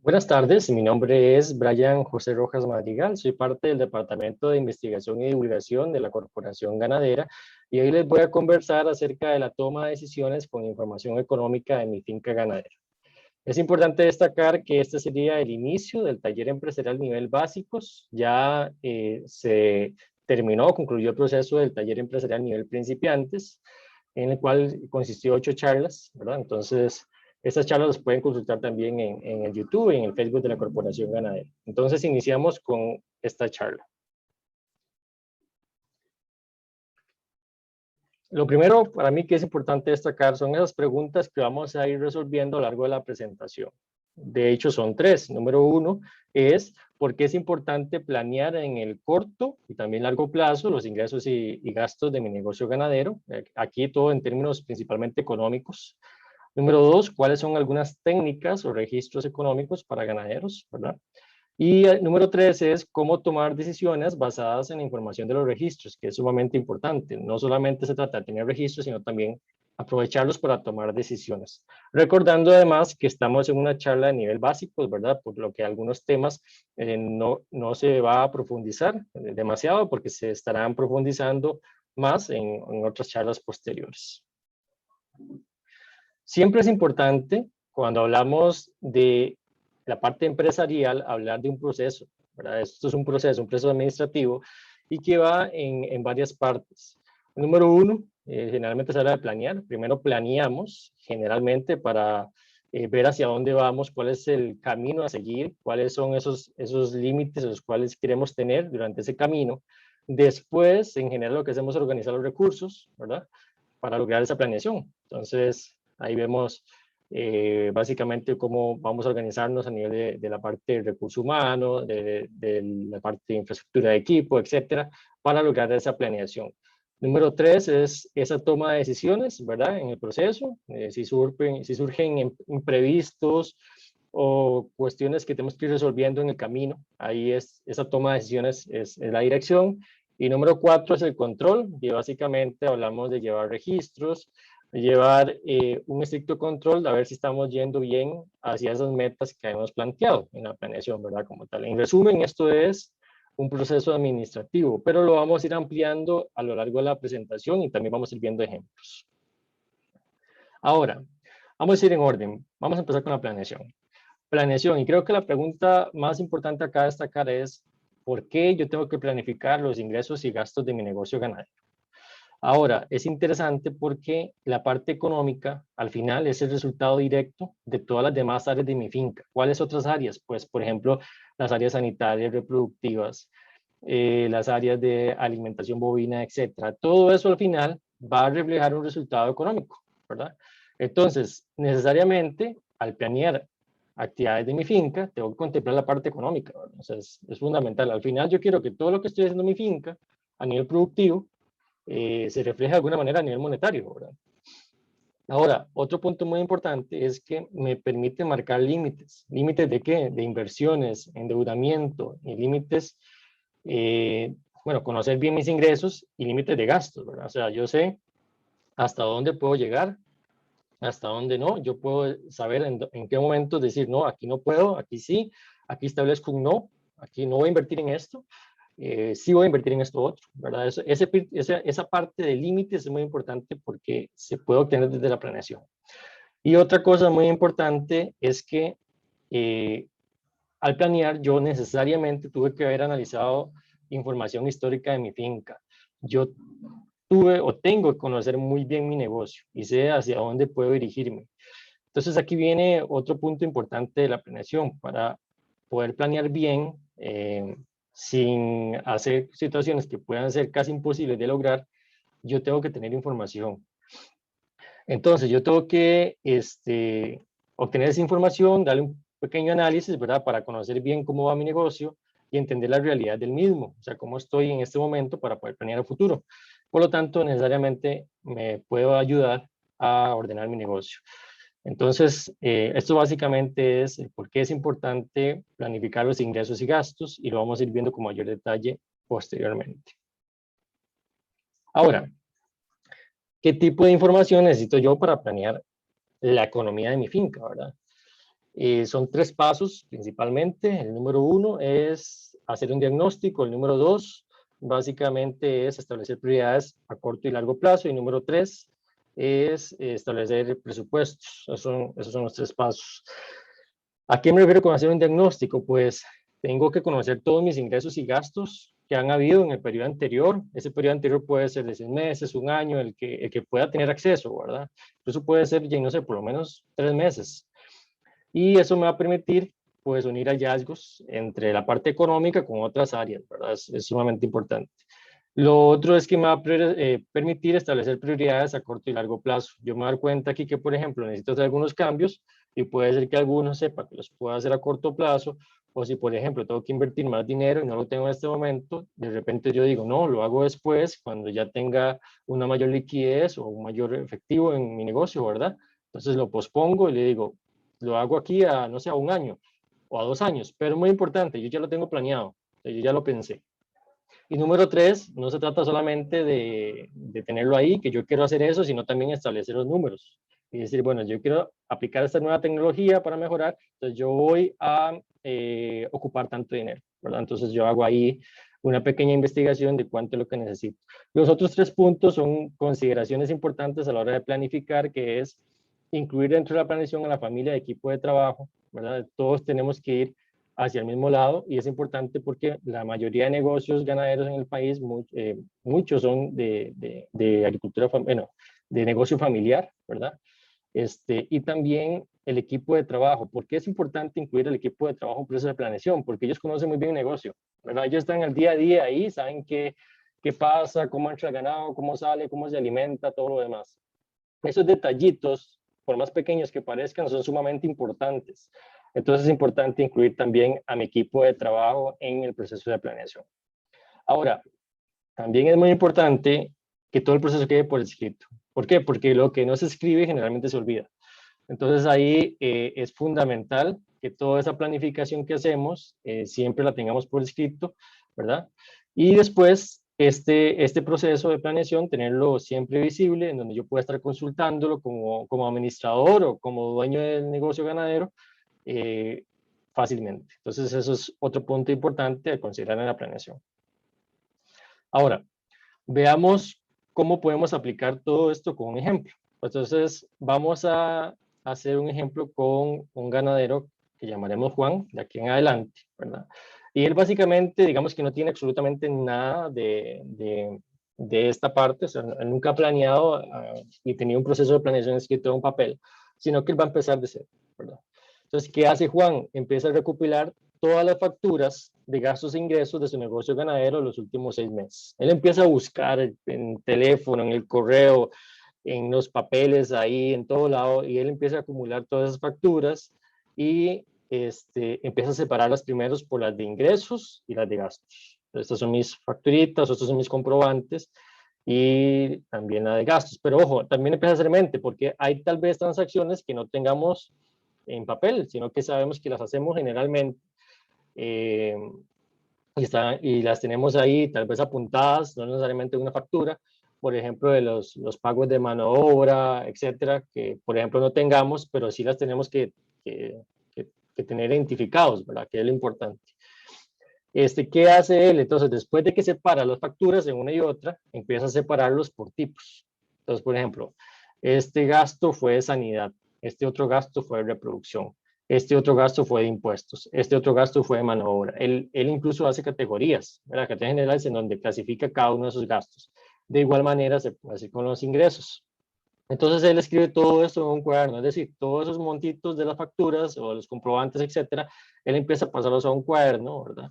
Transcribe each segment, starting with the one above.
Buenas tardes, mi nombre es Brian José Rojas Madrigal, soy parte del Departamento de Investigación y Divulgación de la Corporación Ganadera y hoy les voy a conversar acerca de la toma de decisiones con información económica de mi finca ganadera. Es importante destacar que este sería el inicio del taller empresarial nivel básicos, ya se concluyó el proceso del taller empresarial nivel principiantes, en el cual consistió 8 charlas, ¿verdad? Entonces, estas charlas las pueden consultar también en el YouTube y en el Facebook de la Corporación Ganadera. Entonces, iniciamos con esta charla. Lo primero para mí que es importante destacar son esas preguntas que vamos a ir resolviendo a lo largo de la presentación. De hecho, son 3. Número 1 es por qué es importante planear en el corto y también largo plazo los ingresos y gastos de mi negocio ganadero. Aquí todo en términos principalmente económicos. Número 2, cuáles son algunas técnicas o registros económicos para ganaderos, ¿verdad? Y el número 3 es cómo tomar decisiones basadas en la información de los registros, que es sumamente importante. No solamente se trata de tener registros, sino también aprovecharlos para tomar decisiones. Recordando además que estamos en una charla de nivel básico, ¿verdad? Por lo que algunos temas no se va a profundizar demasiado porque se estarán profundizando más en otras charlas posteriores. Siempre es importante, cuando hablamos de la parte empresarial, hablar de un proceso, ¿verdad? Esto es un proceso administrativo y que va en varias partes. Número 1, generalmente se habla de planear. Primero planeamos, generalmente, para ver hacia dónde vamos, cuál es el camino a seguir, cuáles son esos límites los cuales queremos tener durante ese camino. Después, en general, lo que hacemos es organizar los recursos, ¿verdad? Para lograr esa planeación. Entonces, ahí vemos básicamente cómo vamos a organizarnos a nivel de la parte de recursos humanos, de la parte de infraestructura de equipo, etcétera, para lograr esa planeación. Número 3 es esa toma de decisiones, ¿verdad? En el proceso, si surgen imprevistos o cuestiones que tenemos que ir resolviendo en el camino, ahí es esa toma de decisiones, es la dirección. Y número 4 es el control, y básicamente hablamos de llevar registros, llevar un estricto control de a ver si estamos yendo bien hacia esas metas que hemos planteado en la planeación, ¿verdad? Como tal. En resumen, esto es un proceso administrativo, pero lo vamos a ir ampliando a lo largo de la presentación y también vamos a ir viendo ejemplos. Ahora, vamos a ir en orden. Vamos a empezar con la planeación. Planeación, y creo que la pregunta más importante acá a destacar es, ¿por qué yo tengo que planificar los ingresos y gastos de mi negocio ganadero? Ahora, es interesante porque la parte económica, al final, es el resultado directo de todas las demás áreas de mi finca. ¿Cuáles otras áreas? Pues, por ejemplo, las áreas sanitarias, reproductivas, las áreas de alimentación bovina, etcétera. Todo eso al final va a reflejar un resultado económico, ¿verdad? Entonces, necesariamente, al planear actividades de mi finca, tengo que contemplar la parte económica, ¿verdad? O sea, es fundamental. Al final, yo quiero que todo lo que estoy haciendo en mi finca, a nivel productivo, se refleja de alguna manera a nivel monetario, ¿verdad? Ahora, otro punto muy importante es que me permite marcar límites. ¿Límites de qué? De inversiones, endeudamiento y límites, bueno, conocer bien mis ingresos y límites de gastos, ¿verdad? O sea, yo sé hasta dónde puedo llegar, hasta dónde no. Yo puedo saber en qué momento decir, no, aquí no puedo, aquí sí, aquí establezco un no, aquí no voy a invertir en esto. Sí voy a invertir en esto otro, ¿verdad? Esa parte de límites es muy importante porque se puede obtener desde la planeación. Y otra cosa muy importante es que al planear yo necesariamente tuve que haber analizado información histórica de mi finca. Yo tuve o tengo que conocer muy bien mi negocio y sé hacia dónde puedo dirigirme. Entonces aquí viene otro punto importante de la planeación. Para poder planear bien, sin hacer situaciones que puedan ser casi imposibles de lograr, yo tengo que tener información. Entonces yo tengo que obtener esa información, darle un pequeño análisis, ¿verdad? Para conocer bien cómo va mi negocio y entender la realidad del mismo, o sea, cómo estoy en este momento para poder planear el futuro. Por lo tanto, necesariamente me puedo ayudar a ordenar mi negocio. Entonces, esto básicamente es el por qué es importante planificar los ingresos y gastos y lo vamos a ir viendo con mayor detalle posteriormente. Ahora, ¿qué tipo de información necesito yo para planear la economía de mi finca, verdad? Son 3 pasos principalmente. El número 1 es hacer un diagnóstico. El número 2 básicamente es establecer prioridades a corto y largo plazo. Y número 3 es establecer presupuestos. Esos son los 3 pasos. ¿A qué me refiero con hacer un diagnóstico? Pues tengo que conocer todos mis ingresos y gastos que han habido en el periodo anterior. Ese periodo anterior puede ser de 6 meses, un año, el que pueda tener acceso, ¿verdad? Eso puede ser, ya no sé, por lo menos 3 meses. Y eso me va a permitir, pues, unir hallazgos entre la parte económica con otras áreas, ¿verdad? Es sumamente importante. Lo otro es que me va a permitir establecer prioridades a corto y largo plazo. Yo me voy a dar cuenta aquí que, por ejemplo, necesito hacer algunos cambios y puede ser que algunos sepa que los pueda hacer a corto plazo, o si, por ejemplo, tengo que invertir más dinero y no lo tengo en este momento, de repente yo digo, no, lo hago después, cuando ya tenga una mayor liquidez o un mayor efectivo en mi negocio, ¿verdad? Entonces lo pospongo y le digo, lo hago aquí a, no sé, a un año o a 2 años, pero es muy importante, yo ya lo tengo planeado, yo ya lo pensé. Y número 3, no se trata solamente de tenerlo ahí, que yo quiero hacer eso, sino también establecer los números. Y decir, bueno, yo quiero aplicar esta nueva tecnología para mejorar, entonces yo voy a ocupar tanto dinero, ¿verdad? Entonces yo hago ahí una pequeña investigación de cuánto es lo que necesito. Los otros 3 puntos son consideraciones importantes a la hora de planificar, que es incluir dentro de la planeación a la familia de equipo de trabajo, ¿verdad? Todos tenemos que ir hacia el mismo lado y es importante porque la mayoría de negocios ganaderos en el país, muchos son de agricultura, bueno, de negocio familiar, ¿verdad? Y también el equipo de trabajo. ¿Por qué es importante incluir el equipo de trabajo en un proceso de planeación? Porque ellos conocen muy bien el negocio, ¿verdad? Ellos están al día a día ahí, saben qué pasa, cómo entra el ganado, cómo sale, cómo se alimenta, todo lo demás. Esos detallitos, por más pequeños que parezcan, son sumamente importantes. Entonces es importante incluir también a mi equipo de trabajo en el proceso de planeación. Ahora, también es muy importante que todo el proceso quede por escrito. ¿Por qué? Porque lo que no se escribe generalmente se olvida. Entonces ahí es fundamental que toda esa planificación que hacemos siempre la tengamos por escrito, ¿verdad? Y después este proceso de planeación, tenerlo siempre visible, en donde yo pueda estar consultándolo como administrador o como dueño del negocio ganadero fácilmente. Entonces eso es otro punto importante a considerar en la planeación. Ahora, veamos cómo podemos aplicar todo esto con un ejemplo. Entonces, vamos a hacer un ejemplo con un ganadero que llamaremos Juan, de aquí en adelante, ¿verdad? Y él básicamente, digamos que no tiene absolutamente nada de esta parte, o sea, él nunca ha planeado y tenía un proceso de planeación escrito en un papel, sino que él va a empezar de cero, ¿verdad? Entonces, ¿qué hace Juan? Empieza a recopilar todas las facturas de gastos e ingresos de su negocio ganadero los últimos 6 meses. Él empieza a buscar en teléfono, en el correo, en los papeles, ahí, en todo lado, y él empieza a acumular todas esas facturas y empieza a separarlas primero por las de ingresos y las de gastos. Estas son mis facturitas, estos son mis comprobantes y también la de gastos. Pero ojo, también empieza a hacer mente, porque hay tal vez transacciones que no tengamos en papel, sino que sabemos que las hacemos generalmente y las tenemos ahí tal vez apuntadas, no necesariamente en una factura, por ejemplo, de los pagos de mano de obra, etcétera, que por ejemplo no tengamos, pero sí las tenemos que tener identificados, ¿verdad? Que es lo importante. ¿Qué hace él? Entonces, después de que separa las facturas en una y otra, empieza a separarlos por tipos. Entonces, por ejemplo, este gasto fue de sanidad, este otro gasto fue de reproducción, este otro gasto fue de impuestos, este otro gasto fue de mano de obra. Él incluso hace categorías, ¿verdad? Categorías generales en donde clasifica cada uno de esos gastos. De igual manera se puede hacer con los ingresos. Entonces él escribe todo esto en un cuaderno, es decir, todos esos montitos de las facturas o los comprobantes, etcétera, él empieza a pasarlos a un cuaderno, ¿verdad?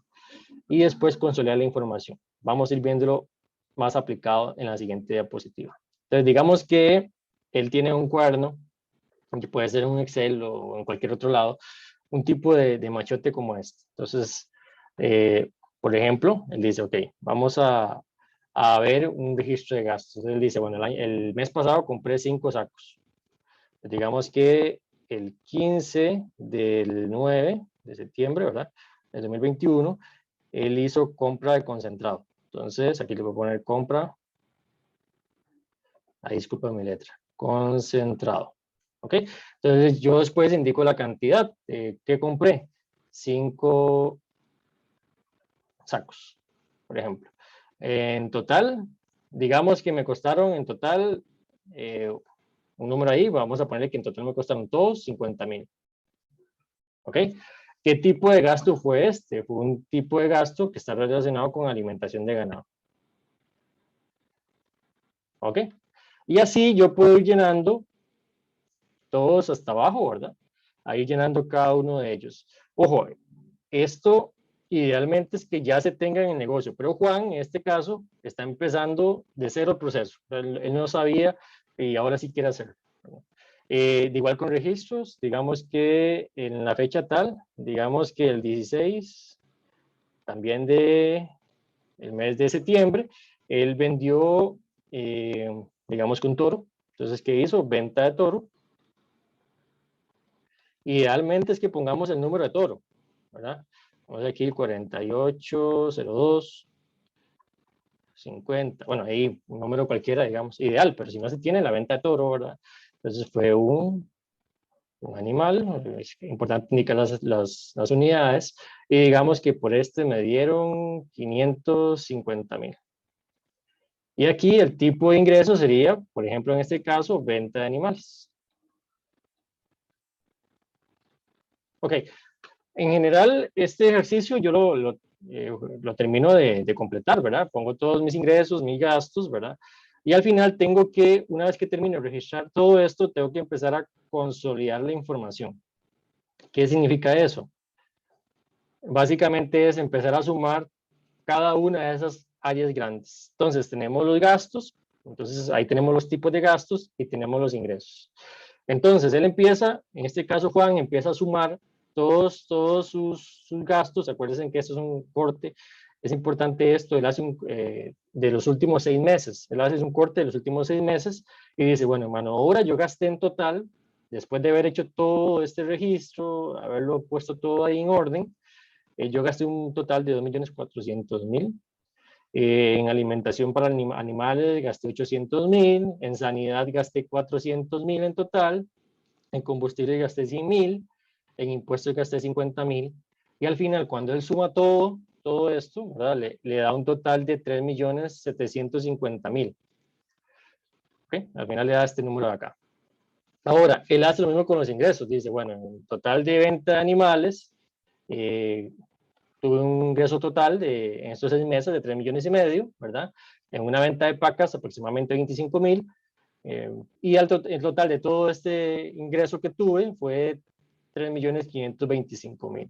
Y después consolidar la información. Vamos a ir viéndolo más aplicado en la siguiente diapositiva. Entonces, digamos que él tiene un cuaderno, que puede ser un Excel o en cualquier otro lado, un tipo de machote como este. Entonces, por ejemplo, él dice, ok, vamos a ver un registro de gastos. Él dice, bueno, el mes pasado compré 5 sacos. Digamos que el 15 del 9 de septiembre, ¿verdad? Del 2021, él hizo compra de concentrado. Entonces, aquí le voy a poner compra. Ahí disculpa mi letra. Concentrado. ¿Ok? Entonces yo después indico la cantidad que compré. 5 sacos, por ejemplo. En total, digamos que me costaron en total, un número ahí, vamos a ponerle que en total me costaron todos 50,000. ¿Ok? ¿Qué tipo de gasto fue este? Fue un tipo de gasto que está relacionado con alimentación de ganado. ¿Ok? Y así yo puedo ir llenando todos hasta abajo, ¿verdad? Ahí llenando cada uno de ellos. Ojo, esto idealmente es que ya se tenga en el negocio, pero Juan, en este caso, está empezando de cero el proceso. Él no sabía y ahora sí quiere hacerlo. De igual con registros, digamos que en la fecha tal, digamos que el 16, también de el mes de septiembre, él vendió, digamos que un toro. Entonces, ¿qué hizo? Venta de toro. Idealmente es que pongamos el número de toro, ¿verdad? Vamos aquí 4802 50, bueno, ahí un número cualquiera, digamos, ideal, pero si no se tiene la venta de toro, ¿verdad? Entonces fue un animal, es importante indicar las unidades, y digamos que por este me dieron 550,000. Y aquí el tipo de ingreso sería, por ejemplo, en este caso, venta de animales. Ok, en general, este ejercicio yo lo termino de completar, ¿verdad? Pongo todos mis ingresos, mis gastos, ¿verdad? Y al final tengo que, una vez que termino de registrar todo esto, tengo que empezar a consolidar la información. ¿Qué significa eso? Básicamente es empezar a sumar cada una de esas áreas grandes. Entonces tenemos los gastos, entonces ahí tenemos los tipos de gastos y tenemos los ingresos. Entonces él empieza, en este caso Juan, empieza a sumar todos sus gastos. Acuérdense que esto es un corte, es importante esto, él hace de los últimos 6 meses, él hace un corte de los últimos 6 meses y dice, bueno, hermano, ahora yo gasté en total, después de haber hecho todo este registro, haberlo puesto todo ahí en orden, yo gasté un total de 2.400.000. En alimentación para animales gasté 800,000, en sanidad gasté 400,000 en total, en combustible gasté 100,000, en impuestos gasté 50,000, y al final cuando él suma todo esto, ¿verdad? Le da un total de 3.750.000. ¿Okay? Al final le da este número de acá. Ahora, él hace lo mismo con los ingresos, dice, bueno, en total de venta de animales, tuve un ingreso total en estos 6 meses de 3,500,000, ¿verdad? En una venta de pacas aproximadamente 25,000, y el total de todo este ingreso que tuve fue 3,525,000.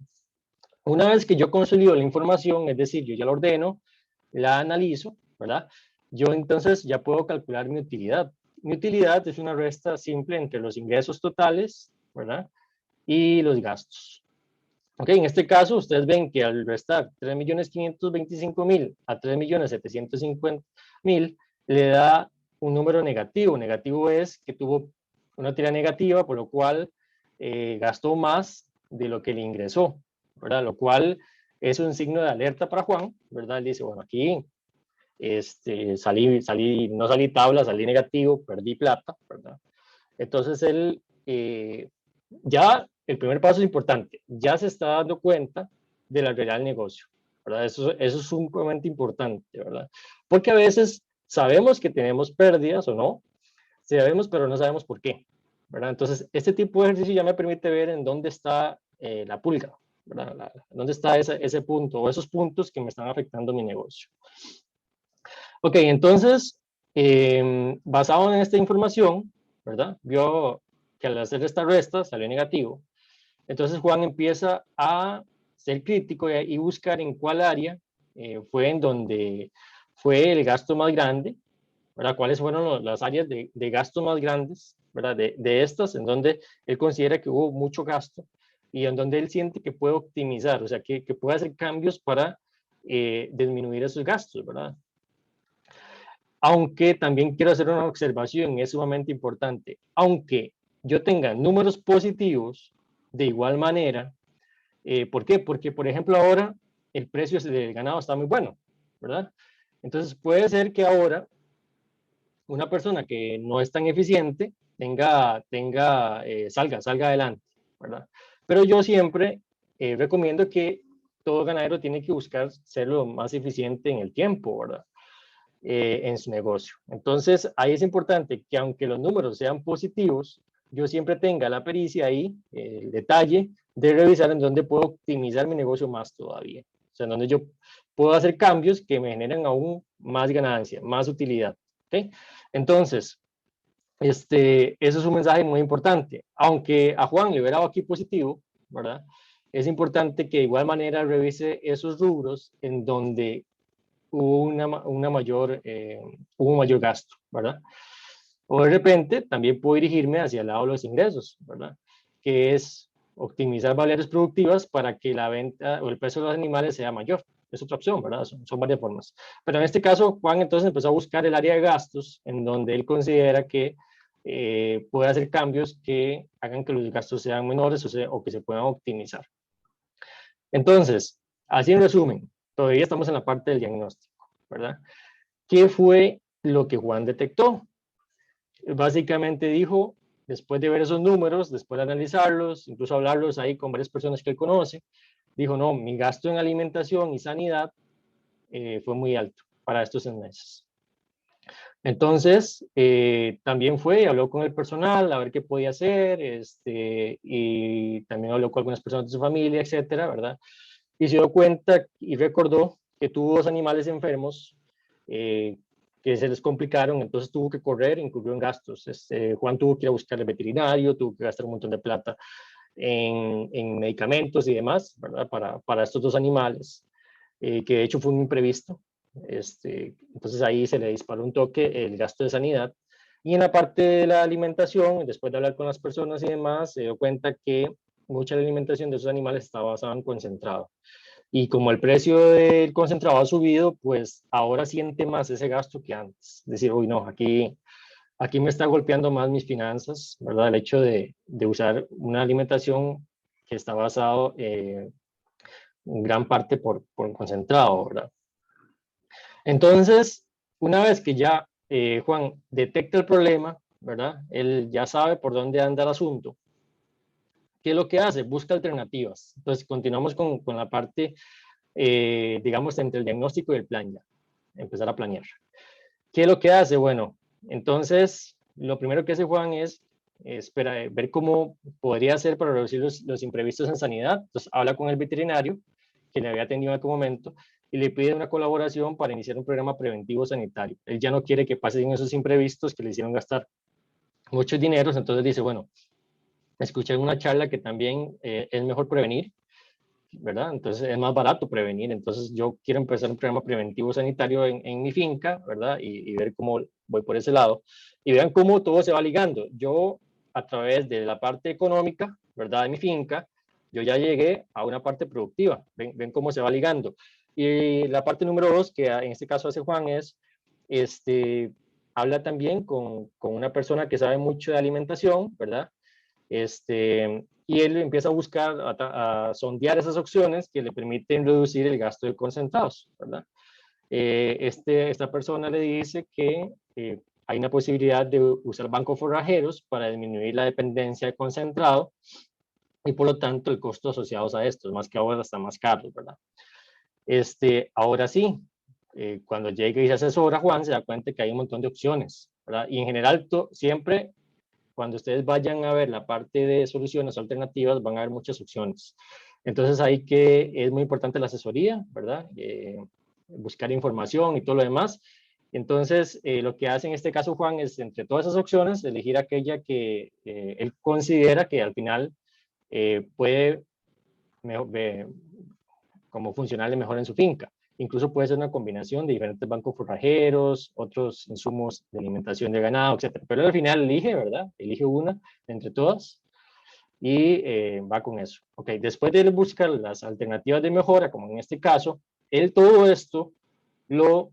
Una vez que yo consolido la información, es decir, yo ya la ordeno, la analizo, ¿verdad? Yo entonces ya puedo calcular mi utilidad. Mi utilidad es una resta simple entre los ingresos totales, ¿verdad? Y los gastos. Ok, en este caso, ustedes ven que al restar 3.525.000 a 3.750.000, le da un número negativo. Negativo es que tuvo una utilidad negativa, por lo cual gastó más de lo que le ingresó, ¿verdad? Lo cual es un signo de alerta para Juan, ¿verdad? Él dice, bueno, aquí no salí tabla, salí negativo, perdí plata, ¿verdad? Entonces él ya el primer paso es importante, ya se está dando cuenta de la realidad del negocio, ¿verdad? Eso es sumamente importante, ¿verdad? Porque a veces sabemos que tenemos pérdidas o no, sabemos, pero no sabemos por qué, ¿verdad? Entonces, este tipo de ejercicio ya me permite ver en dónde está la pulga, ¿verdad? ¿Dónde está ese punto o esos puntos que me están afectando mi negocio? Ok, entonces, basado en esta información, ¿verdad? Vio que al hacer esta resta salió negativo. Entonces Juan empieza a ser crítico y buscar en cuál área fue en donde fue el gasto más grande, ¿verdad? ¿Cuáles fueron las áreas de gasto más grandes, ¿verdad? De estas, en donde él considera que hubo mucho gasto y en donde él siente que puede optimizar, o sea, que puede hacer cambios para disminuir esos gastos, ¿verdad? Aunque también quiero hacer una observación, es sumamente importante. Aunque yo tenga números positivos, de igual manera, ¿por qué? Porque, por ejemplo, ahora el precio del ganado está muy bueno, ¿verdad? Entonces puede ser que ahora una persona que no es tan eficiente salga adelante, ¿verdad? Pero yo siempre recomiendo que todo ganadero tiene que buscar ser lo más eficiente en el tiempo, ¿verdad? En su negocio. Entonces, ahí es importante que aunque los números sean positivos, yo siempre tenga la pericia ahí, el detalle de revisar en dónde puedo optimizar mi negocio más todavía. O sea, en donde yo puedo hacer cambios que me generen aún más ganancia, más utilidad. ¿Okay? Entonces, eso es un mensaje muy importante. Aunque a Juan le hubiera dado aquí positivo, ¿verdad? Es importante que de igual manera revise esos rubros en donde hubo un mayor gasto, ¿verdad? O de repente también puedo dirigirme hacia el lado de los ingresos, ¿verdad? Que es optimizar variables productivas para que la venta o el precio de los animales sea mayor. Es otra opción, ¿verdad? Son varias formas. Pero en este caso, Juan entonces empezó a buscar el área de gastos en donde él considera que puede hacer cambios que hagan que los gastos sean menores o que se puedan optimizar. Entonces, así en resumen, todavía estamos en la parte del diagnóstico, ¿verdad? ¿Qué fue lo que Juan detectó? Básicamente dijo, después de ver esos números, después de analizarlos, incluso hablarlos ahí con varias personas que él conoce, dijo, no, mi gasto en alimentación y sanidad fue muy alto para estos 6 meses. Entonces, también fue y habló con el personal a ver qué podía hacer, y también habló con algunas personas de su familia, etcétera, ¿verdad? Y se dio cuenta y recordó que tuvo 2 animales enfermos que se les complicaron, entonces tuvo que correr, incurrió en gastos. Juan tuvo que ir a buscar al veterinario, tuvo que gastar un montón de plata en medicamentos y demás, ¿verdad? Para estos 2 animales, que de hecho fue un imprevisto. Entonces ahí se le disparó un toque el gasto de sanidad. Y en la parte de la alimentación, después de hablar con las personas y demás, se dio cuenta que mucha de la alimentación de esos animales estaba basada en concentrado. Y como el precio del concentrado ha subido, pues ahora siente más ese gasto que antes. Decir, uy, no, aquí me está golpeando más mis finanzas, ¿verdad? El hecho de usar una alimentación que está basado en gran parte por concentrado, ¿verdad? Entonces, una vez que ya Juan detecta el problema, ¿verdad? Él ya sabe por dónde anda el asunto. ¿Qué es lo que hace? Busca alternativas. Entonces, continuamos con la parte, digamos, entre el diagnóstico y el plan ya. Empezar a planear. ¿Qué es lo que hace? Bueno, entonces, lo primero que hace Juan es ver cómo podría hacer para reducir los imprevistos en sanidad. Entonces, habla con el veterinario que le había atendido en aquel momento y le pide una colaboración para iniciar un programa preventivo sanitario. Él ya no quiere que pasen esos imprevistos que le hicieron gastar muchos dineros, entonces dice, bueno, escuché una charla que también es mejor prevenir, ¿verdad? Entonces es más barato prevenir, entonces yo quiero empezar un programa preventivo sanitario en mi finca, ¿verdad? Y ver cómo voy por ese lado. Y vean cómo todo se va ligando. Yo, a través de la parte económica, ¿verdad? De mi finca, yo ya llegué a una parte productiva. Ven cómo se va ligando. Y la parte número 2, que en este caso hace Juan, es, habla también con una persona que sabe mucho de alimentación, ¿verdad? Y él empieza a buscar, a sondear esas opciones que le permiten reducir el gasto de concentrados, ¿verdad? Esta persona le dice que hay una posibilidad de usar bancos forrajeros para disminuir la dependencia de concentrado y por lo tanto el costo asociado a estos, más que ahora está más caro, ¿verdad? Ahora sí, cuando llega y se asesora Juan, se da cuenta que hay un montón de opciones, ¿verdad? Y en general siempre cuando ustedes vayan a ver la parte de soluciones alternativas, van a haber muchas opciones. Entonces, ahí que es muy importante la asesoría, ¿verdad? Buscar información y todo lo demás. Entonces, lo que hace en este caso Juan es, entre todas esas opciones, elegir aquella que él considera que al final puede como funcionarle mejor en su finca. Incluso puede ser una combinación de diferentes bancos forrajeros, otros insumos de alimentación de ganado, etc. Pero al final elige, ¿verdad? Elige una entre todas y va con eso. Ok, después de buscar las alternativas de mejora, como en este caso, él todo esto lo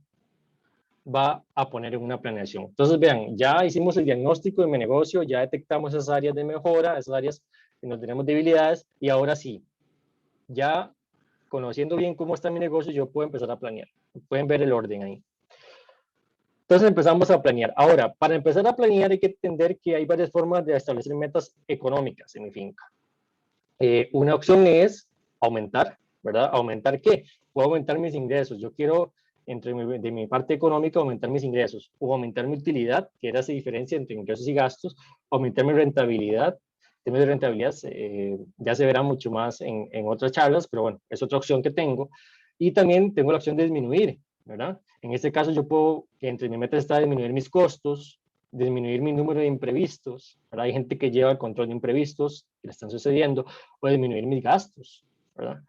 va a poner en una planeación. Entonces, vean, ya hicimos el diagnóstico de mi negocio, ya detectamos esas áreas de mejora, esas áreas en donde tenemos debilidades, y ahora sí, ya conociendo bien cómo está mi negocio, yo puedo empezar a planear. Pueden ver el orden ahí. Entonces empezamos a planear. Ahora, para empezar a planear hay que entender que hay varias formas de establecer metas económicas en mi finca. Una opción es aumentar, ¿verdad? ¿Aumentar qué? Puedo aumentar mis ingresos. Yo quiero, de mi parte económica, aumentar mis ingresos o aumentar mi utilidad, que era esa diferencia entre ingresos y gastos, aumentar mi rentabilidad. Temas de rentabilidad ya se verá mucho más en otras charlas, pero bueno, es otra opción que tengo. Y también tengo la opción de disminuir, ¿verdad? En este caso yo puedo, entre mis metas está disminuir mis costos, disminuir mi número de imprevistos, ¿verdad? Hay gente que lleva el control de imprevistos que le están sucediendo, o disminuir mis gastos, ¿verdad?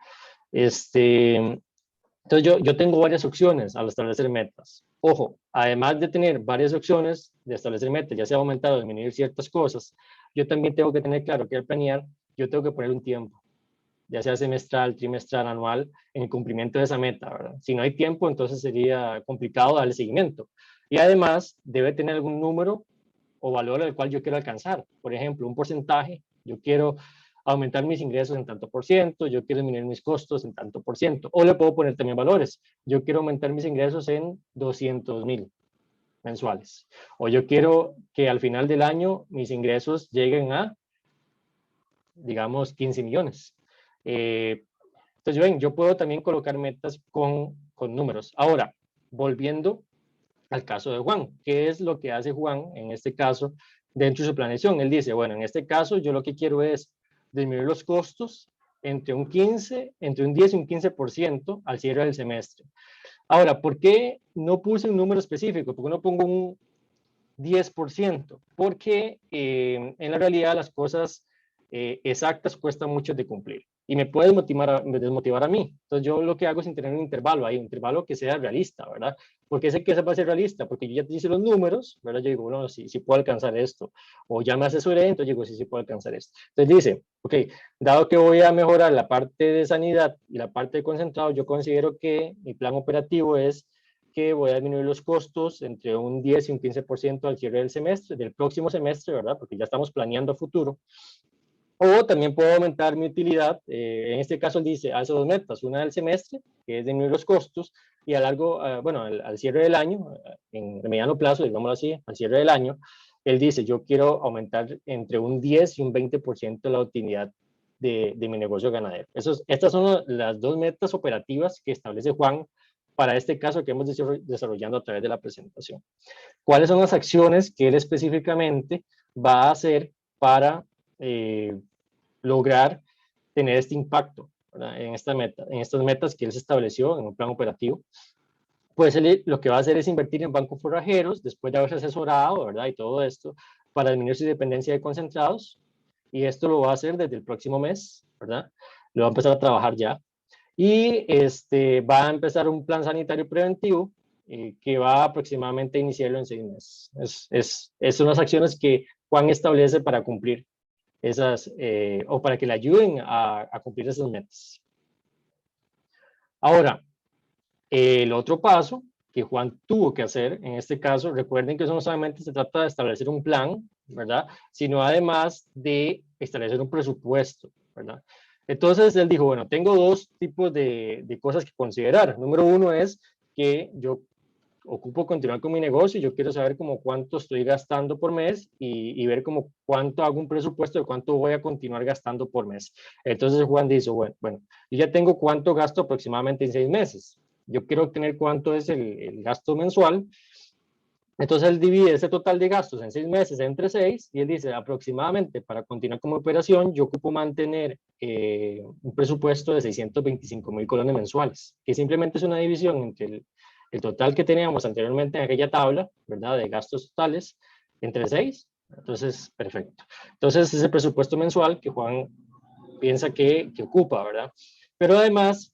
Entonces yo tengo varias opciones al establecer metas. Ojo, además de tener varias opciones de establecer metas, ya sea aumentar o disminuir ciertas cosas, yo también tengo que tener claro que al planear, yo tengo que poner un tiempo, ya sea semestral, trimestral, anual, en el cumplimiento de esa meta, ¿verdad? Si no hay tiempo, entonces sería complicado darle seguimiento. Y además, debe tener algún número o valor al cual yo quiero alcanzar. Por ejemplo, un porcentaje. Yo quiero aumentar mis ingresos en tanto por ciento, yo quiero disminuir mis costos en tanto por ciento. O le puedo poner también valores. Yo quiero aumentar mis ingresos en 200,000 mensuales. O yo quiero que al final del año mis ingresos lleguen a, digamos, 15 millones. Entonces, ven, yo puedo también colocar metas con números. Ahora, volviendo al caso de Juan. ¿Qué es lo que hace Juan en este caso dentro de su planeación? Él dice, bueno, en este caso yo lo que quiero es disminuir los costos entre un 15, entre un 10 y un 15% al cierre del semestre. Ahora, ¿por qué no puse un número específico? ¿Por qué no pongo un 10%? Porque en la realidad las cosas exactas cuestan mucho de cumplir y me puede desmotivar a mí. Entonces yo lo que hago es tener un intervalo ahí, un intervalo que sea realista, ¿verdad? Porque sé que ese va a ser realista, porque yo ya te hice los números, ¿verdad? Yo digo, bueno, sí puedo alcanzar esto. O ya me asesoré, entonces digo, sí puedo alcanzar esto. Entonces dice, ok, dado que voy a mejorar la parte de sanidad y la parte de concentrado, yo considero que mi plan operativo es que voy a disminuir los costos entre un 10 y un 15% al cierre del semestre, del próximo semestre, ¿verdad? Porque ya estamos planeando a futuro. O también puedo aumentar mi utilidad. En este caso dice, hace dos metas, una del semestre, que es disminuir los costos, y a largo, bueno, al cierre del año, en mediano plazo, digámoslo así, al cierre del año, él dice, yo quiero aumentar entre un 10 y un 20% la utilidad de mi negocio ganadero. Estas son las dos metas operativas que establece Juan para este caso que hemos desarrollando a través de la presentación. ¿Cuáles son las acciones que él específicamente va a hacer para lograr tener este impacto, ¿verdad? En estas metas que él se estableció en un plan operativo? Pues él lo que va a hacer es invertir en bancos forrajeros después de haberse asesorado, ¿verdad? Y todo esto para disminuir su dependencia de concentrados. Y esto lo va a hacer desde el próximo mes, ¿verdad? Lo va a empezar a trabajar ya. Y va a empezar un plan sanitario preventivo que va aproximadamente a iniciarlo en 6 meses. Es unas acciones que Juan establece para cumplir esas, o para que le ayuden a cumplir esas metas. Ahora, el otro paso que Juan tuvo que hacer, en este caso, recuerden que eso no solamente se trata de establecer un plan, ¿verdad? Sino además de establecer un presupuesto, ¿verdad? Entonces él dijo, bueno, tengo dos tipos de cosas que considerar. Número uno es que yo ocupo continuar con mi negocio, yo quiero saber como cuánto estoy gastando por mes y ver como cuánto hago un presupuesto de cuánto voy a continuar gastando por mes. Entonces Juan dice, bueno, yo ya tengo cuánto gasto aproximadamente en 6 meses. Yo quiero obtener cuánto es el gasto mensual. Entonces él divide ese total de gastos en 6 meses entre 6 y él dice aproximadamente para continuar como operación yo ocupo mantener un presupuesto de 625,000 colones mensuales, que simplemente es una división entre el total que teníamos anteriormente en aquella tabla, ¿verdad? De gastos totales entre 6. Entonces, perfecto. Entonces ese presupuesto mensual que Juan piensa que ocupa, ¿verdad? Pero además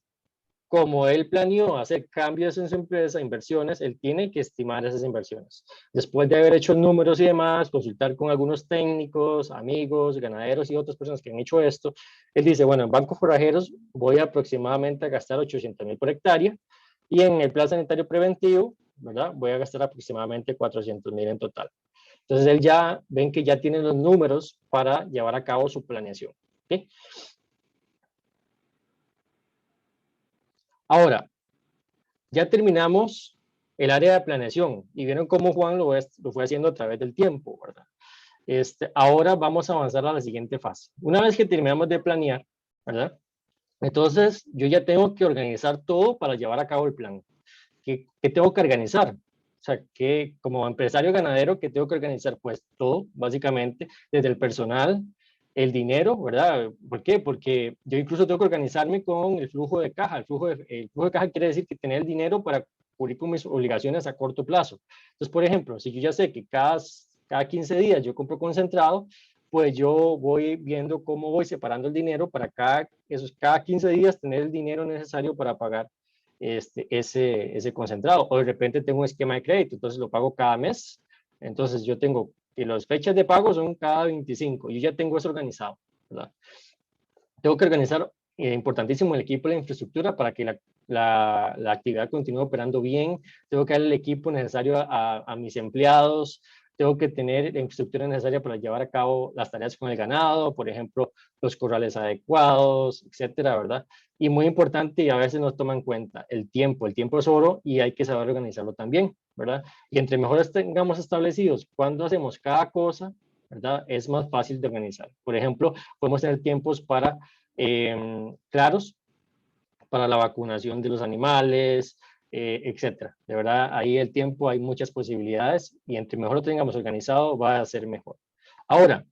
como él planeó hacer cambios en su empresa, inversiones, él tiene que estimar esas inversiones. Después de haber hecho números y demás, consultar con algunos técnicos, amigos, ganaderos y otras personas que han hecho esto, él dice, bueno, en bancos forrajeros voy aproximadamente a gastar 800,000 por hectárea y en el plan sanitario preventivo, ¿verdad? Voy a gastar aproximadamente 400,000 en total. Entonces él ya, ven que ya tiene los números para llevar a cabo su planeación. ¿Okay? Ahora, ya terminamos el área de planeación. Y vieron cómo Juan lo fue haciendo a través del tiempo, ¿verdad? Ahora vamos a avanzar a la siguiente fase. Una vez que terminamos de planear, ¿verdad? Entonces, yo ya tengo que organizar todo para llevar a cabo el plan. ¿Qué tengo que organizar? O sea, que como empresario ganadero, ¿qué tengo que organizar? Pues todo, básicamente, desde el personal, el dinero, ¿verdad? ¿Por qué? Porque yo incluso tengo que organizarme con el flujo de caja. El flujo de caja quiere decir que tener el dinero para cubrir con mis obligaciones a corto plazo. Entonces, por ejemplo, si yo ya sé que cada 15 días yo compro concentrado, pues yo voy viendo cómo voy separando el dinero para cada 15 días tener el dinero necesario para pagar ese concentrado. O de repente tengo un esquema de crédito, entonces lo pago cada mes. Entonces yo tengo que las fechas de pago son cada 25. Yo ya tengo eso organizado, ¿verdad? Tengo que organizar, importantísimo, el equipo y la infraestructura para que la actividad continúe operando bien. Tengo que darle el equipo necesario a mis empleados. Tengo que tener la infraestructura necesaria para llevar a cabo las tareas con el ganado, por ejemplo, los corrales adecuados, etcétera, ¿verdad? Y muy importante, y a veces no toma en cuenta, el tiempo. El tiempo es oro y hay que saber organizarlo también, ¿verdad? Y entre mejores tengamos establecidos cuándo hacemos cada cosa, ¿verdad? Es más fácil de organizar. Por ejemplo, podemos tener tiempos claros para la vacunación de los animales, etcétera. De verdad, ahí el tiempo hay muchas posibilidades y entre mejor lo tengamos organizado va a ser mejor. Ahora,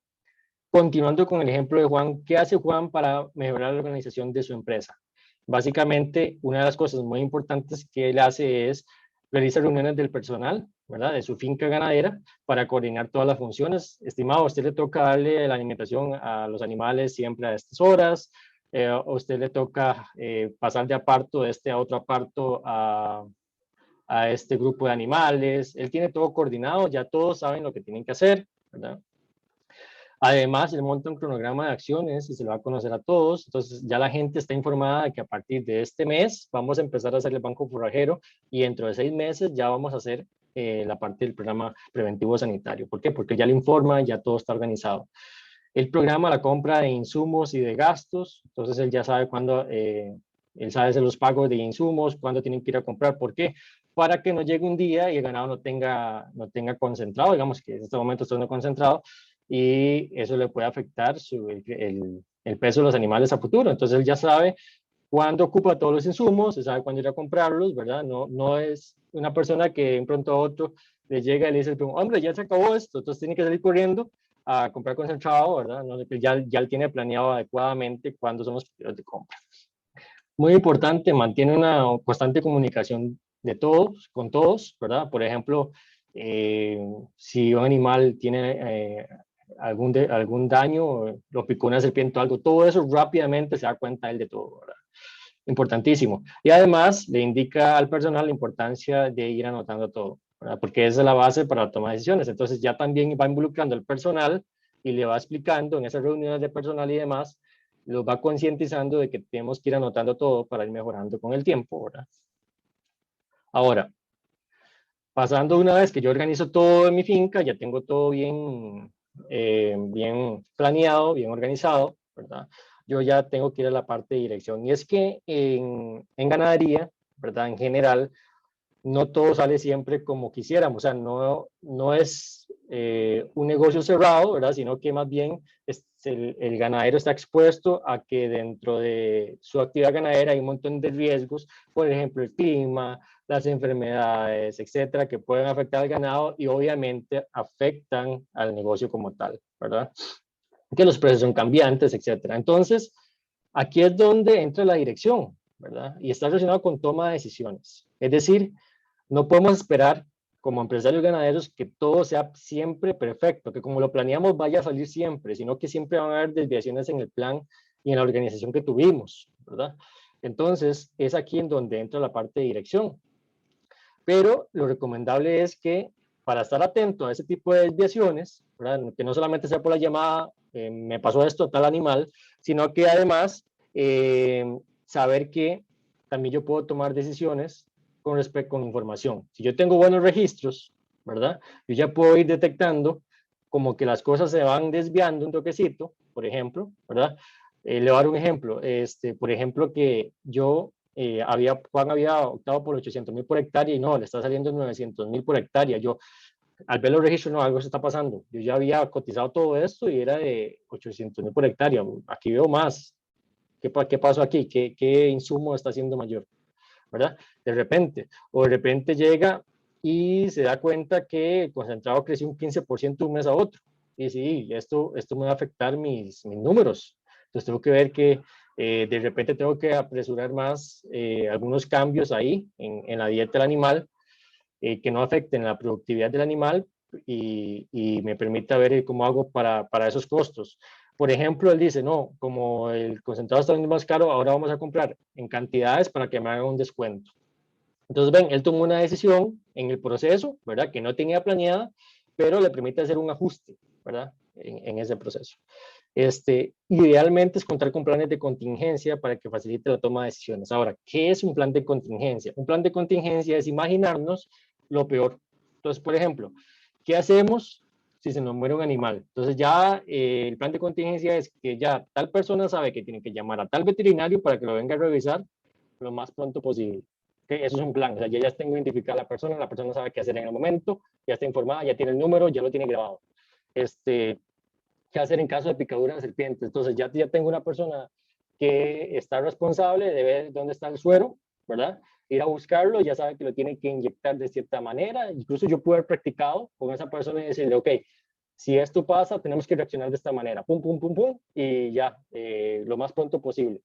continuando con el ejemplo de Juan, ¿qué hace Juan para mejorar la organización de su empresa? Básicamente, una de las cosas muy importantes que él hace es realizar reuniones del personal, ¿verdad? De su finca ganadera para coordinar todas las funciones. Estimado, a usted le toca darle la alimentación a los animales siempre a estas horas. A usted le toca pasar de aparto de a otro aparto a este grupo de animales. Él tiene todo coordinado, ya todos saben lo que tienen que hacer, ¿verdad? Además, él monta un cronograma de acciones y se lo va a conocer a todos. Entonces, ya la gente está informada de que a partir de este mes vamos a empezar a hacer el banco forrajero y dentro de 6 meses ya vamos a hacer la parte del programa preventivo sanitario. ¿Por qué? Porque ya le informa, ya todo está organizado. Él programa la compra de insumos y de gastos. Entonces, él ya sabe cuándo, él sabe hacer los pagos de insumos, cuándo tienen que ir a comprar. ¿Por qué? Para que no llegue un día y el ganado no tenga concentrado, digamos que en este momento está no concentrado, y eso le puede afectar el peso de los animales a futuro. Entonces él ya sabe cuándo ocupa todos los insumos, se sabe cuándo ir a comprarlos, ¿verdad? No es una persona que de un pronto a otro le llega y le dice, hombre, ya se acabó esto, entonces tiene que salir corriendo a comprar concentrado, ¿verdad? No, ya él tiene planeado adecuadamente cuándo son los periodos de compra. Muy importante, mantiene una constante comunicación de todos, con todos, ¿verdad? Por ejemplo, si un animal tiene algún daño, lo picó una serpiente o algo, todo eso rápidamente se da cuenta él de todo, ¿verdad? Importantísimo. Y además le indica al personal la importancia de ir anotando todo, ¿verdad? Porque esa es la base para la toma de decisiones. Entonces ya también va involucrando al personal y le va explicando en esas reuniones de personal y demás, los va concientizando de que tenemos que ir anotando todo para ir mejorando con el tiempo, ¿verdad? Ahora, pasando una vez que yo organizo todo en mi finca, ya tengo todo bien planeado, bien organizado, ¿verdad? Yo ya tengo que ir a la parte de dirección. Y es que en ganadería, ¿verdad? En general, no todo sale siempre como quisiéramos, o sea, no es un negocio cerrado, ¿verdad? Sino que más bien el ganadero está expuesto a que dentro de su actividad ganadera hay un montón de riesgos, por ejemplo, el clima, las enfermedades, etcétera, que pueden afectar al ganado y obviamente afectan al negocio como tal, ¿verdad? Que los precios son cambiantes, etcétera. Entonces, aquí es donde entra la dirección, ¿verdad? Y está relacionado con toma de decisiones. Es decir, no podemos esperar como empresarios ganaderos que todo sea siempre perfecto, que como lo planeamos vaya a salir siempre, sino que siempre van a haber desviaciones en el plan y en la organización que tuvimos, ¿verdad? Entonces, es aquí en donde entra la parte de dirección. Pero lo recomendable es que para estar atento a ese tipo de desviaciones, ¿verdad? Que no solamente sea por la llamada, me pasó esto, tal animal, sino que además saber que también yo puedo tomar decisiones con información. Si yo tengo buenos registros, ¿verdad? Yo ya puedo ir detectando como que las cosas se van desviando un toquecito, por ejemplo, ¿verdad? Le voy a dar un ejemplo. Por ejemplo, que yo Juan había optado por 800.000 por hectárea y no, le está saliendo 900.000 por hectárea. Yo, al ver los registros, no, algo se está pasando. Yo ya había cotizado todo esto y era de 800.000 por hectárea. Aquí veo más. ¿Qué pasó aquí? ¿Qué insumo está siendo mayor? ¿Verdad? De repente llega y se da cuenta que el concentrado creció un 15% de un mes a otro. Y sí, esto me va a afectar mis números. Entonces tengo que ver que de repente tengo que apresurar más algunos cambios ahí en la dieta del animal que no afecten la productividad del animal y me permita ver cómo hago para esos costos. Por ejemplo, él dice, no, como el concentrado está vendiendo más caro, ahora vamos a comprar en cantidades para que me hagan un descuento. Entonces, ven, él tomó una decisión en el proceso, ¿verdad? Que no tenía planeada, pero le permite hacer un ajuste, ¿verdad? En ese proceso. Idealmente es contar con planes de contingencia para que facilite la toma de decisiones. Ahora, ¿qué es un plan de contingencia? Un plan de contingencia es imaginarnos lo peor. Entonces, por ejemplo, ¿qué hacemos si se nos muere un animal? Entonces ya el plan de contingencia es que ya tal persona sabe que tiene que llamar a tal veterinario para que lo venga a revisar lo más pronto posible. ¿Okay? Eso es un plan. O sea, ya tengo identificada a la persona sabe qué hacer en el momento, ya está informada, ya tiene el número, ya lo tiene grabado. ¿Qué hacer en caso de picadura de serpiente? Entonces ya tengo una persona que está responsable de ver dónde está el suero, ¿verdad? Ir a buscarlo, ya sabe que lo tiene que inyectar de cierta manera. Incluso yo pude haber practicado con esa persona y decirle, ok, si esto pasa, tenemos que reaccionar de esta manera, pum, pum, pum, pum, y ya, lo más pronto posible.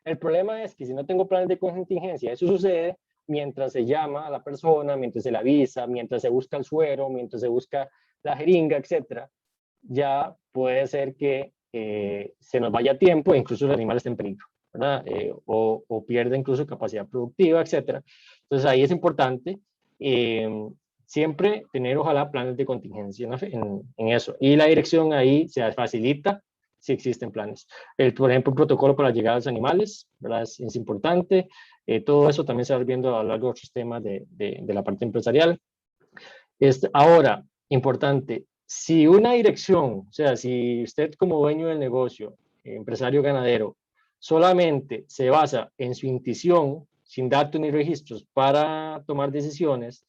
El problema es que si no tengo planes de contingencia, eso sucede mientras se llama a la persona, mientras se le avisa, mientras se busca el suero, mientras se busca la jeringa, etcétera. Ya puede ser que se nos vaya tiempo e incluso el animal esté en peligro, ¿verdad? O pierda incluso capacidad productiva, etcétera. Entonces ahí es importante siempre tener, ojalá, planes de contingencia en eso. Y la dirección ahí se facilita si existen planes. Por ejemplo, un protocolo para llegar a los animales, ¿verdad? Es importante. Todo eso también se va viendo a lo largo de otros temas de la parte empresarial. Ahora, importante, si una dirección, o sea, si usted como dueño del negocio, empresario ganadero, solamente se basa en su intuición, sin datos ni registros para tomar decisiones,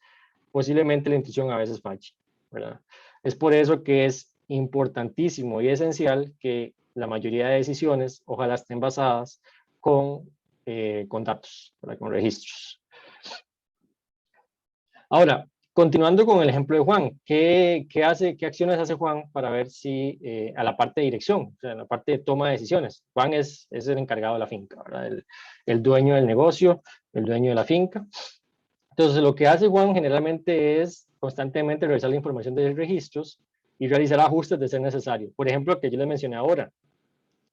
posiblemente la intuición a veces falle, ¿verdad? Es por eso que es importantísimo y esencial que la mayoría de decisiones ojalá estén basadas con datos, ¿verdad? Con registros. Ahora, continuando con el ejemplo de Juan, ¿qué acciones hace Juan para ver si a la parte de dirección, o sea, a la parte de toma de decisiones? Juan es el encargado de la finca, ¿verdad? El dueño del negocio, el dueño de la finca. Entonces, lo que hace Juan generalmente es constantemente revisar la información de los registros y realizar ajustes de ser necesario. Por ejemplo, que yo les mencioné ahora,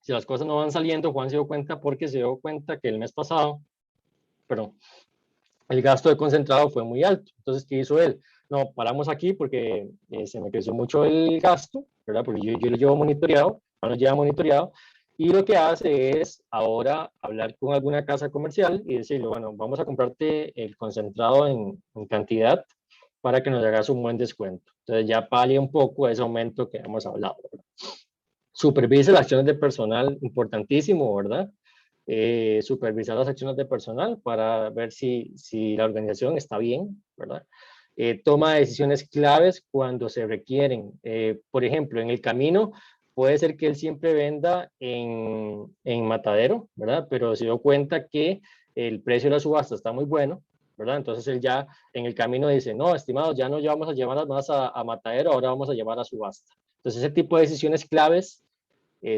si las cosas no van saliendo, Juan se dio cuenta porque se dio cuenta que el mes pasado, perdón, el gasto de concentrado fue muy alto. Entonces, ¿qué hizo él? No, paramos aquí porque se me creció mucho el gasto, ¿verdad? Porque yo lo llevo monitoreado, Juan lo lleva monitoreado, y lo que hace es ahora hablar con alguna casa comercial y decirle, bueno, vamos a comprarte el concentrado en cantidad para que nos hagas un buen descuento. Entonces ya palia un poco ese aumento que hemos hablado, ¿verdad? Supervisa las acciones de personal, importantísimo, ¿verdad? Supervisar las acciones de personal para ver si la organización está bien, ¿verdad? Toma decisiones claves cuando se requieren. Por ejemplo, en el camino puede ser que él siempre venda en matadero, ¿verdad? Pero se dio cuenta que el precio de la subasta está muy bueno, ¿verdad? Entonces él ya en el camino dice, no, estimados, ya no vamos a llevar más a matadero, ahora vamos a llevar a subasta. Entonces ese tipo de decisiones claves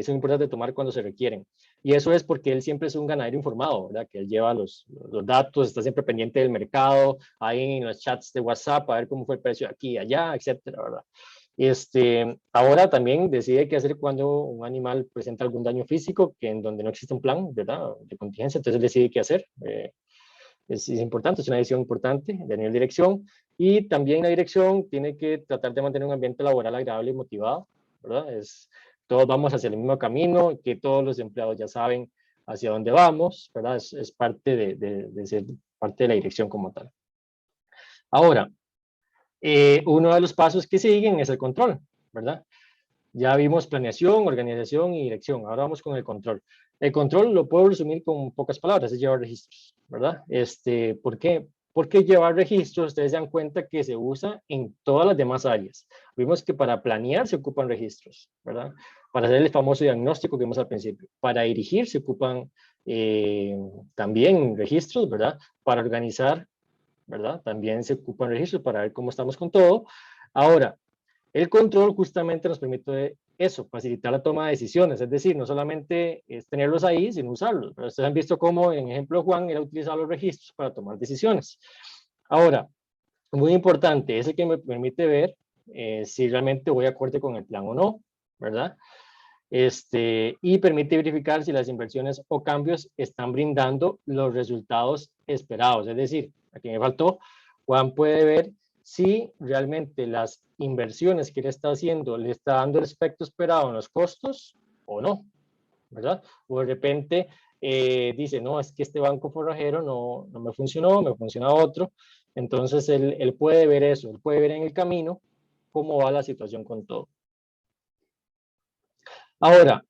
son importantes de tomar cuando se requieren. Y eso es porque él siempre es un ganadero informado, ¿verdad? Que él lleva los datos, está siempre pendiente del mercado, ahí en los chats de WhatsApp, a ver cómo fue el precio aquí y allá, etcétera, ¿verdad? Ahora también decide qué hacer cuando un animal presenta algún daño físico, que en donde no existe un plan, ¿verdad? De contingencia, entonces él decide qué hacer. Es importante, es una decisión importante de nivel de dirección. Y también la dirección tiene que tratar de mantener un ambiente laboral agradable y motivado, ¿verdad? Todos vamos hacia el mismo camino, que todos los empleados ya saben hacia dónde vamos, ¿verdad? Es parte de ser parte de la dirección como tal. Ahora, uno de los pasos que siguen es el control, ¿verdad? Ya vimos planeación, organización y dirección. Ahora vamos con el control. El control lo puedo resumir con pocas palabras, es llevar registros, ¿verdad? ¿Por qué? Porque llevar registros, ustedes se dan cuenta que se usa en todas las demás áreas. Vimos que para planear se ocupan registros, ¿verdad? Para hacer el famoso diagnóstico que vimos al principio. Para dirigir se ocupan también registros, ¿verdad? Para organizar, ¿verdad? También se ocupan registros para ver cómo estamos con todo. Ahora, el control justamente nos permite eso, facilitar la toma de decisiones, es decir, no solamente es tenerlos ahí, sino usarlos. Pero ustedes han visto cómo, en ejemplo, Juan, él ha utilizado los registros para tomar decisiones. Ahora, muy importante, es el que me permite ver si realmente voy acorde con el plan o no, ¿verdad? Y permite verificar si las inversiones o cambios están brindando los resultados esperados. Es decir, aquí me faltó, Juan puede ver si realmente las inversiones que él está haciendo le está dando el efecto esperado en los costos o no, ¿verdad? O de repente dice, no, es que este banco forrajero no me funcionó, me funciona otro. Entonces él puede ver eso, él puede ver en el camino cómo va la situación con todo. Ahora,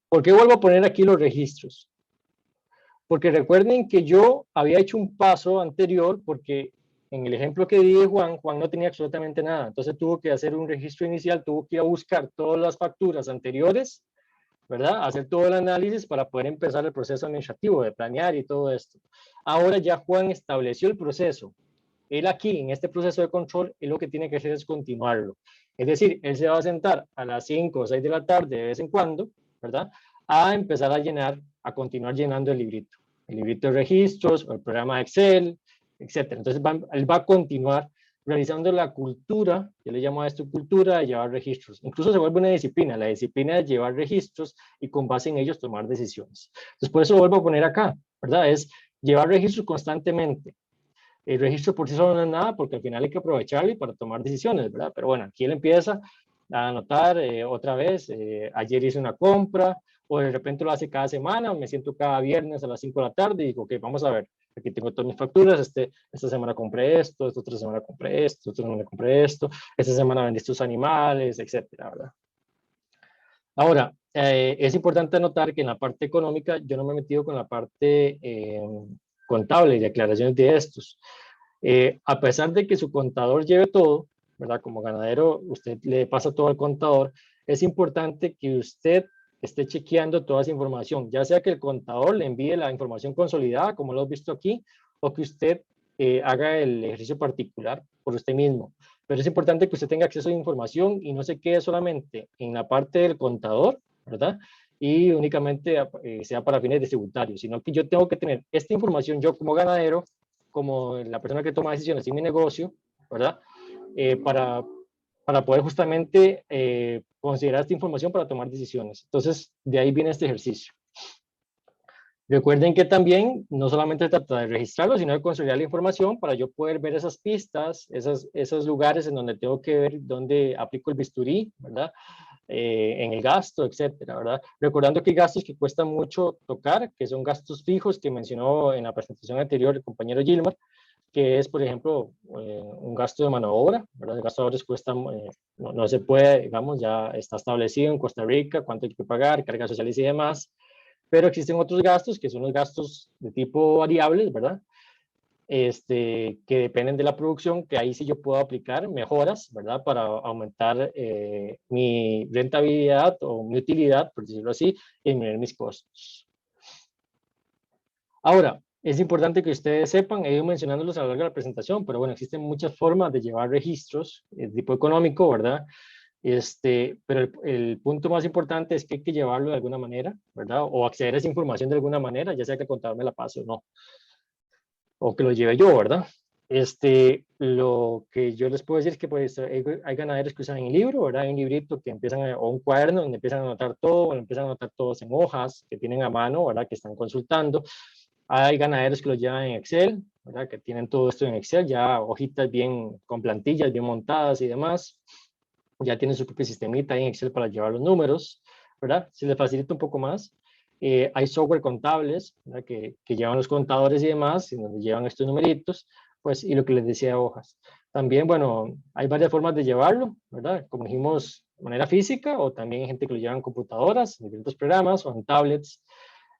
¿por qué vuelvo a poner aquí los registros? Porque recuerden que yo había hecho un paso anterior porque en el ejemplo que di de Juan, Juan no tenía absolutamente nada. Entonces tuvo que hacer un registro inicial, tuvo que ir a buscar todas las facturas anteriores, ¿verdad? Hacer todo el análisis para poder empezar el proceso administrativo de planear y todo esto. Ahora ya Juan estableció el proceso. Él aquí, en este proceso de control, él lo que tiene que hacer es continuarlo. Es decir, él se va a sentar a las 5 o 6 de la tarde de vez en cuando, ¿verdad? A empezar a llenar, a continuar llenando el librito de registros, o el programa Excel, etcétera. Entonces él va a continuar realizando la cultura, yo le llamo a esto cultura de llevar registros. Incluso se vuelve una disciplina, la disciplina de llevar registros y con base en ellos tomar decisiones. Entonces por eso lo vuelvo a poner acá, ¿verdad? Es llevar registros constantemente. El registro por sí solo no es nada porque al final hay que aprovecharlo para tomar decisiones, ¿verdad? Pero bueno, aquí él empieza a anotar otra vez, ayer hice una compra, o de repente lo hace cada semana, me siento cada viernes a las 5 de la tarde y digo, ok, vamos a ver, aquí tengo todas mis facturas, esta semana compré esto, esta otra semana compré esto, esta semana compré esto, esta semana vendí estos animales, etcétera, ¿verdad? Ahora, es importante anotar que en la parte económica yo no me he metido con la parte contable y declaraciones de estos. A pesar de que su contador lleve todo, ¿verdad? Como ganadero, usted le pasa todo al contador, es importante que usted esté chequeando toda esa información, ya sea que el contador le envíe la información consolidada, como lo hemos visto aquí, o que usted haga el ejercicio particular por usted mismo. Pero es importante que usted tenga acceso a información y no se quede solamente en la parte del contador, ¿verdad? Y únicamente sea para fines tributarios, sino que yo tengo que tener esta información yo como ganadero, como la persona que toma decisiones en mi negocio, ¿verdad? Para poder justamente considerar esta información para tomar decisiones. Entonces, de ahí viene este ejercicio. Recuerden que también no solamente se trata de registrarlo, sino de consolidar la información para yo poder ver esas pistas, esos lugares en donde tengo que ver dónde aplico el bisturí, ¿verdad? En el gasto, etcétera, ¿verdad? Recordando que hay gastos que cuestan mucho tocar, que son gastos fijos que mencionó en la presentación anterior el compañero Gilmar, que es, por ejemplo, un gasto de mano de obra, ¿verdad? El gasto de obra cuesta, no se puede, digamos, ya está establecido en Costa Rica, cuánto hay que pagar, cargas sociales y demás, pero existen otros gastos que son los gastos de tipo variables, ¿verdad? Que dependen de la producción, que ahí sí yo puedo aplicar mejoras, ¿verdad? Para aumentar mi rentabilidad o mi utilidad, por decirlo así, y disminuir mis costos. Ahora, es importante que ustedes sepan, he ido mencionándolos a lo largo de la presentación, pero bueno, existen muchas formas de llevar registros de tipo económico, ¿verdad? Pero el punto más importante es que hay que llevarlo de alguna manera, ¿verdad? O acceder a esa información de alguna manera, ya sea que el contador me la pase o no, o que lo lleve yo, ¿verdad? Lo que yo les puedo decir es que pues, hay ganaderos que usan el libro, ¿verdad? Hay un librito que empiezan, o un cuaderno donde empiezan a anotar todo, o empiezan a anotar todos en hojas que tienen a mano, ¿verdad? Que están consultando. Hay ganaderos que lo llevan en Excel, ¿verdad? Que tienen todo esto en Excel, ya hojitas bien, con plantillas bien montadas y demás. Ya tienen su propio sistemita en Excel para llevar los números, ¿verdad? Se les facilita un poco más. Hay software contables, ¿verdad? Que llevan los contadores y demás, y donde llevan estos numeritos, pues, y lo que les decía, hojas. También, bueno, hay varias formas de llevarlo, ¿verdad? Como dijimos, de manera física, o también hay gente que lo lleva en computadoras, en diferentes programas o en tablets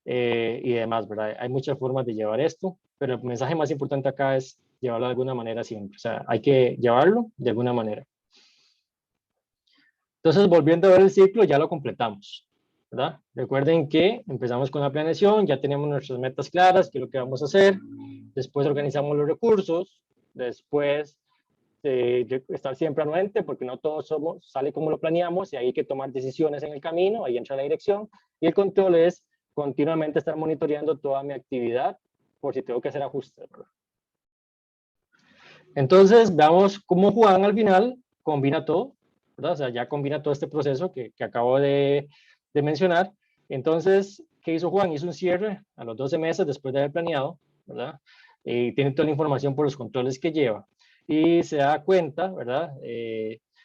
y demás, ¿verdad? Hay muchas formas de llevar esto, pero el mensaje más importante acá es llevarlo de alguna manera siempre. O sea, hay que llevarlo de alguna manera. Entonces, volviendo a ver el ciclo, ya lo completamos, ¿verdad? Recuerden que empezamos con la planeación, ya tenemos nuestras metas claras, qué es lo que vamos a hacer, después organizamos los recursos, después estar siempre anuente, porque no todos sale como lo planeamos y hay que tomar decisiones en el camino, ahí entra la dirección, y el control es continuamente estar monitoreando toda mi actividad por si tengo que hacer ajustes, ¿verdad? Entonces, veamos cómo Juan al final combina todo, ¿verdad? O sea, ya combina todo este proceso que acabo de mencionar. Entonces, ¿qué hizo Juan? Hizo un cierre a los 12 meses después de haber planeado, ¿verdad? Y tiene toda la información por los controles que lleva. Y se da cuenta, ¿verdad?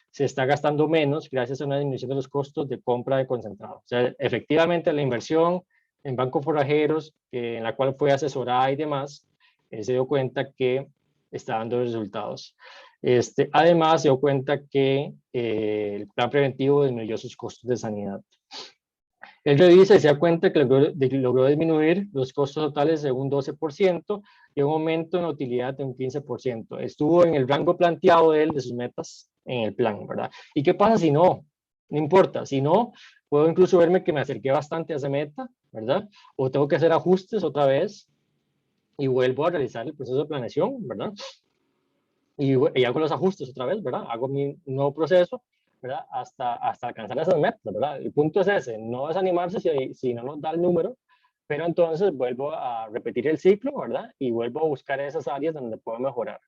Se está gastando menos gracias a una disminución de los costos de compra de concentrado. O sea, efectivamente la inversión en bancos forrajeros, en la cual fue asesorada y demás, se dio cuenta que está dando resultados. Además, se dio cuenta que el plan preventivo disminuyó sus costos de sanidad. Él revisa y se da cuenta que logró disminuir los costos totales de un 12% y un aumento en la utilidad de un 15%. Estuvo en el rango planteado de él, de sus metas en el plan, ¿verdad? ¿Y qué pasa si no? No importa, si no, puedo incluso verme que me acerqué bastante a esa meta, ¿verdad? O tengo que hacer ajustes otra vez y vuelvo a realizar el proceso de planeación, ¿verdad? Y hago los ajustes otra vez, ¿verdad? Hago mi nuevo proceso, ¿verdad? Hasta alcanzar esas metas, ¿verdad? El punto es ese, no desanimarse si no nos da el número, pero entonces vuelvo a repetir el ciclo, ¿verdad? Y vuelvo a buscar esas áreas donde puedo mejorar.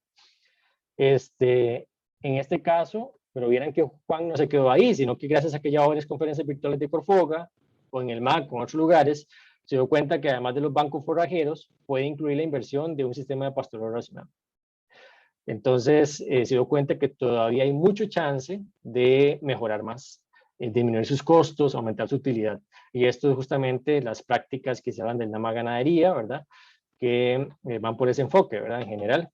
En este caso, pero vieran que Juan no se quedó ahí, sino que gracias a que llevaba varias conferencias virtuales de Corfoga, o en el MAC, o en otros lugares, se dio cuenta que además de los bancos forrajeros, puede incluir la inversión de un sistema de pastoreo racional. Entonces, se dio cuenta que todavía hay mucho chance de mejorar más, disminuir sus costos, aumentar su utilidad. Y esto es justamente las prácticas que se hablan del NAMA ganadería, ¿verdad? Que van por ese enfoque, ¿verdad? En general.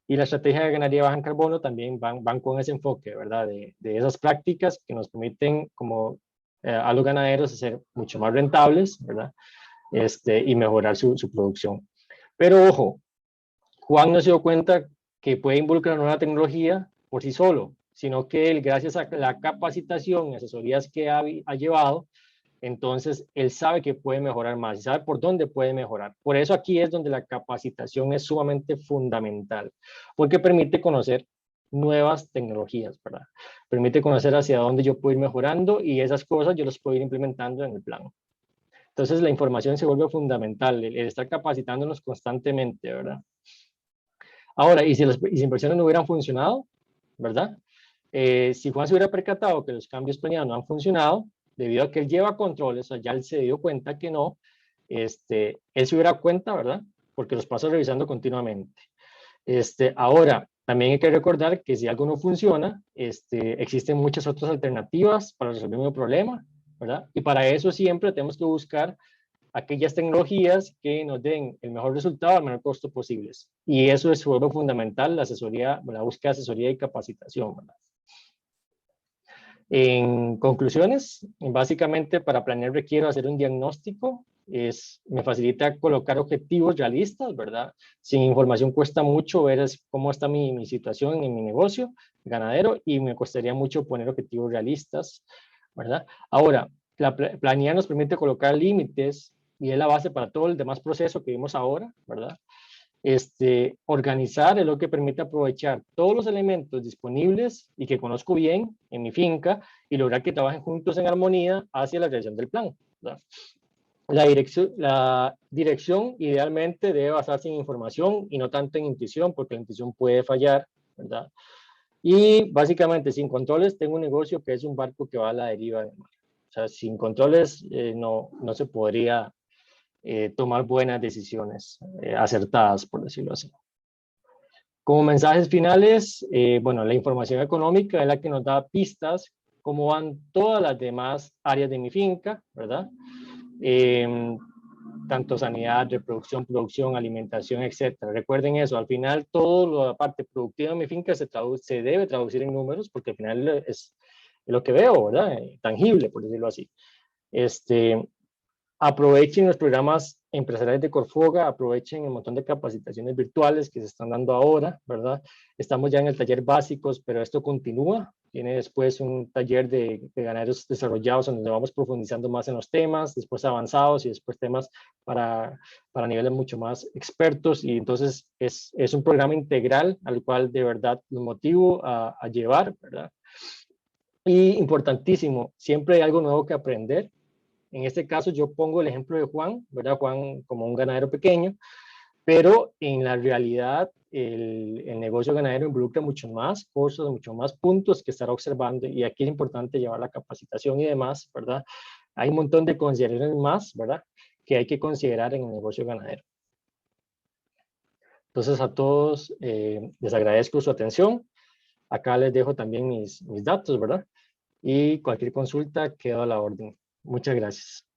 Y la estrategia de ganadería baja en carbono también van con ese enfoque, ¿verdad? De esas prácticas que nos permiten como a los ganaderos ser mucho más rentables, ¿verdad? Y mejorar su producción. Pero ojo, Juan no se dio cuenta que puede involucrar nueva tecnología por sí solo, sino que él, gracias a la capacitación y asesorías que ha llevado, entonces él sabe que puede mejorar más y sabe por dónde puede mejorar. Por eso aquí es donde la capacitación es sumamente fundamental, porque permite conocer nuevas tecnologías, ¿verdad? Permite conocer hacia dónde yo puedo ir mejorando y esas cosas yo las puedo ir implementando en el plan. Entonces la información se vuelve fundamental, el estar capacitándonos constantemente, ¿verdad? Ahora, y si las inversiones no hubieran funcionado, ¿verdad? Si Juan se hubiera percatado que los cambios planeados no han funcionado, debido a que él lleva controles, o sea, ya él se dio cuenta que no, él se hubiera dado cuenta, ¿verdad? Porque los paso revisando continuamente. Ahora, también hay que recordar que si algo no funciona, existen muchas otras alternativas para resolver un problema, ¿verdad? Y para eso siempre tenemos que buscar aquellas tecnologías que nos den el mejor resultado al menor costo posibles. Y eso es algo fundamental, la asesoría, la búsqueda de asesoría y capacitación, ¿verdad? En conclusiones, básicamente para planear requiero hacer un diagnóstico, me facilita colocar objetivos realistas, ¿verdad? Sin información cuesta mucho ver cómo está mi situación en mi negocio ganadero y me costaría mucho poner objetivos realistas, ¿verdad? Ahora, planear nos permite colocar límites y es la base para todo el demás proceso que vimos ahora, ¿verdad? Organizar es lo que permite aprovechar todos los elementos disponibles y que conozco bien en mi finca y lograr que trabajen juntos en armonía hacia la realización del plan, ¿verdad? La dirección idealmente debe basarse en información y no tanto en intuición, porque la intuición puede fallar, ¿verdad? Y básicamente sin controles tengo un negocio que es un barco que va a la deriva del mar. O sea, sin controles no se podría tomar buenas decisiones, acertadas, por decirlo así. Como mensajes finales, bueno, la información económica es la que nos da pistas cómo van todas las demás áreas de mi finca, ¿verdad? Tanto sanidad, reproducción, producción, alimentación, etcétera. Recuerden eso, al final todo la parte productiva de mi finca se debe traducir en números porque al final es lo que veo, ¿verdad? Tangible, por decirlo así. Aprovechen los programas empresariales de Corfoga, aprovechen el montón de capacitaciones virtuales que se están dando ahora, ¿verdad? Estamos ya en el taller básicos, pero esto continúa. Tiene después un taller de ganaderos desarrollados donde vamos profundizando más en los temas, después avanzados y después temas para niveles mucho más expertos. Y entonces es un programa integral al cual de verdad los motivo a llevar, ¿verdad? Y importantísimo, siempre hay algo nuevo que aprender. En este caso yo pongo el ejemplo de Juan, ¿verdad? Juan como un ganadero pequeño, pero en la realidad el negocio ganadero involucra mucho más cosas, mucho más puntos que estar observando y aquí es importante llevar la capacitación y demás, ¿verdad? Hay un montón de consideraciones más, ¿verdad? Que hay que considerar en el negocio ganadero. Entonces a todos les agradezco su atención. Acá les dejo también mis datos, ¿verdad? Y cualquier consulta quedo a la orden. Muchas gracias.